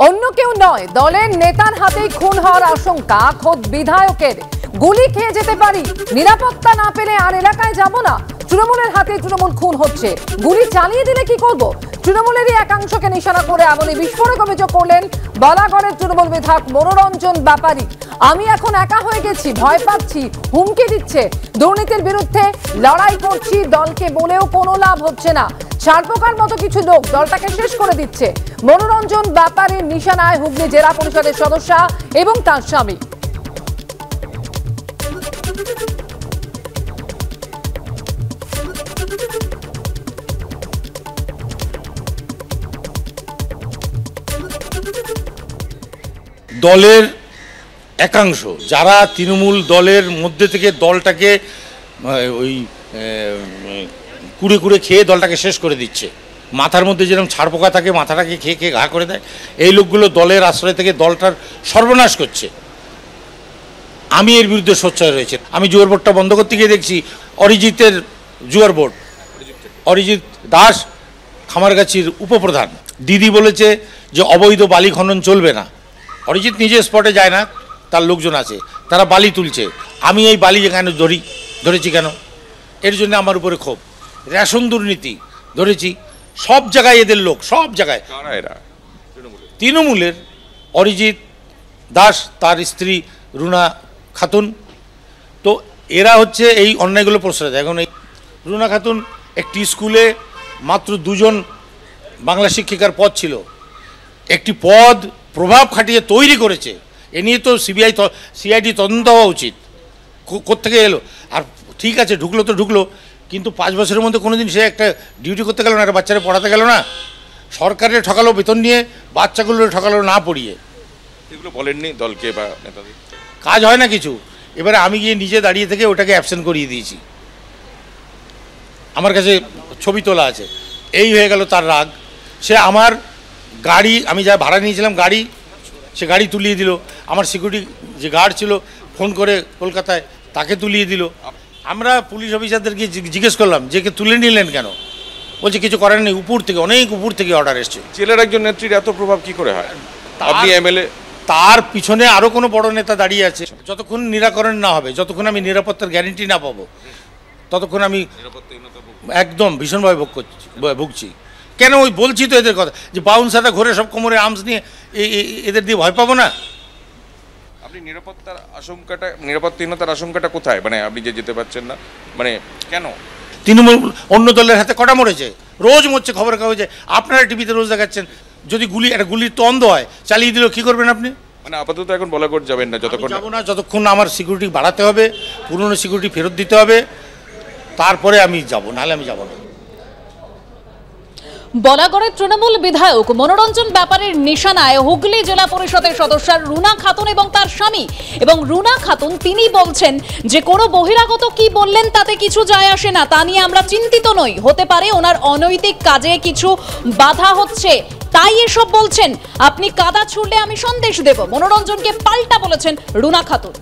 অন্য কেউ নয়, দলের নেতার হাতেই খুন হওয়ার আশঙ্কা খোদ বিধায়কের। গুলি খেয়ে যেতে পারি, নিরাপত্তা না পেলে আর এলাকায় যাব না। তৃণমূলের হাতে তৃণমূল খুন হচ্ছে, গুলি চালিয়ে দিলে কি করব? তৃণমূলেরই একাংশকে নিশানা করে এমনই বিস্ফোরক অভিযোগ করলেন বলাগড়ের তৃণমূল বিধায়ক মনোরঞ্জন ব্যাপারী। আমি এখন একা হয়ে গেছি, ভয় পাচ্ছি, হুমকি দিচ্ছে, দুর্নীতির বিরুদ্ধে লড়াই করছি, দলকে বলেও কোনো লাভ হচ্ছে না। ছারপোকার মতো কিছু লোক দলটাকে শেষ করে দিচ্ছে। মনোরঞ্জন ব্যাপারীর নিশানায় হুগলি জেলা পরিষদের সদস্য এবং তার স্বামী। দলের একাংশ যারা তৃণমূল দলের মধ্যে থেকে দলটাকে ওই কুড়ে কুড়ে খেয়ে দলটাকে শেষ করে দিচ্ছে, মাথার মধ্যে যেরকম ছাড়পোকা থাকে মাথাটাকে খেয়ে খেয়ে ঘা করে দেয়, এই লোকগুলো দলের আশ্রয় থেকে দলটার সর্বনাশ করছে। আমি এর বিরুদ্ধে সোচ্চার রয়েছে। আমি জুয়ার বোর্ডটা বন্ধ করতে গিয়ে দেখছি অরিজিতের জুয়ার বোর্ড, অরিজিৎ দাস খামারগাছির উপপ্রধান, দিদি বলেছে যে অবৈধ বালি খনন চলবে না। অরিজিৎ নিজে স্পটে যায় না, তার লোকজন আছে, তারা বালি তুলছে। আমি এই বালি এখানে ধরেছি কেন? এর জন্য আমার উপরে ক্ষোভ। রেশন দুর্নীতি ধরেছি, সব জায়গায় এদের লোক, সব জায়গায়। তৃণমূলের অরিজিৎ দাস, তার স্ত্রী রুনা খাতুন, তো এরা হচ্ছে এই অন্যায়গুলো প্রশ্রয় দেয়। এখন এই রুনা খাতুন একটি স্কুলে মাত্র 2 জন বাংলা শিক্ষিকার পদ ছিল, একটি পদ প্রভাব খাটিয়ে তৈরি করেছে। এ নিয়ে তো সিআইডি তদন্ত হওয়া উচিত, কোত্থেকে এলো। আর ঠিক আছে, ঢুকলো তো ঢুকলো, কিন্তু 5 বছরের মধ্যে কোনো দিন সে একটা ডিউটি করতে গেল না, একটা বাচ্চারা পড়াতে গেল না। সরকারের ঠকালো বেতন নিয়ে, বাচ্চাগুলো ঠকালো না পড়িয়ে। এগুলো বলেননি দলকে বা নেতাদের? কাজ হয় না কিছু। এবারে আমি গিয়ে নিজে দাঁড়িয়ে থেকে ওটাকে অ্যাবসেন্ট করিয়ে দিয়েছি। আমার কাছে ছবি তোলা আছে। এই হয়ে গেল তার রাগ। সে আমার গাড়ি, আমি যা ভাড়া নিয়েছিলাম গাড়ি, সে গাড়ি তুলিয়ে দিল। আমার সিকিউরিটি যে গার্ড ছিল ফোন করে কলকাতায়, তাকে তুলিয়ে দিল। আমরা পুলিশ অফিসারদেরকে জিজ্ঞেস করলাম যে কে তুলে নিলেন কেন? বলছে কিছু করেন নেই, উপর থেকে, অনেক উপর থেকে অর্ডার এসছে। জেলার একজন নেত্রীর এত প্রভাব কি করে হয়? আপনি এমএলএ, তার পিছনে আরও কোনো বড় নেতা দাঁড়িয়ে আছে। যতক্ষণ নিরাকরণ না হবে, যতক্ষণ আমি নিরাপত্তার গ্যারেন্টি না পাবো, ততক্ষণ আমি একদম ভীষণভাবে ভুগছি। কেন? ওই বলছি তো এদের কথা, যে বাউন্সাররা ঘুরে সব কোমরে আর্মস নিয়ে, এদের দিয়ে ভয় পাবো না। আপনি নিরাপত্তাহীনতার আশঙ্কাটা কোথায়? মানে আপনি যে যেতে পারছেন না, মানে কেন? তৃণমূল অন্য দলের হাতে কটা মরেছে, রোজ মরছে খবরের কাগজে, আপনারা টিভিতে রোজ দেখাচ্ছেন। যদি একটা গুলির তো অন্ধ হয়, চালিয়ে দিল কি করবেন আপনি? মানে আপাতত এখন বলাগড় যাবেন না? যতক্ষণ আমার সিকিউরিটি বাড়াতে হবে, পুরনো সিকিউরিটি ফেরত দিতে হবে, তারপরে আমি যাব, নাহলে আমি যাব না। বলাগড়ের তৃণমূল বিধায়ক মনোরঞ্জন ব্যাপারীর নিশানায় হুগলি জেলা পরিষদের সদস্য রুনা খাতুন এবং তার স্বামী। এবং রুনা খাতুন তিনি বলছেন যে কোনো বহিরাগত কি বললেন তাতে কিছু যায় আসে না, তা নিয়ে আমরা চিন্তিত নই। হতে পারে ওনার অনৈতিক কাজে কিছু বাধা হচ্ছে, তাই এসব বলছেন। আপনি কাদা ছুড়লে আমি সন্দেশ দেব, মনোরঞ্জনকে পাল্টা বলেছেন রুনা খাতুন।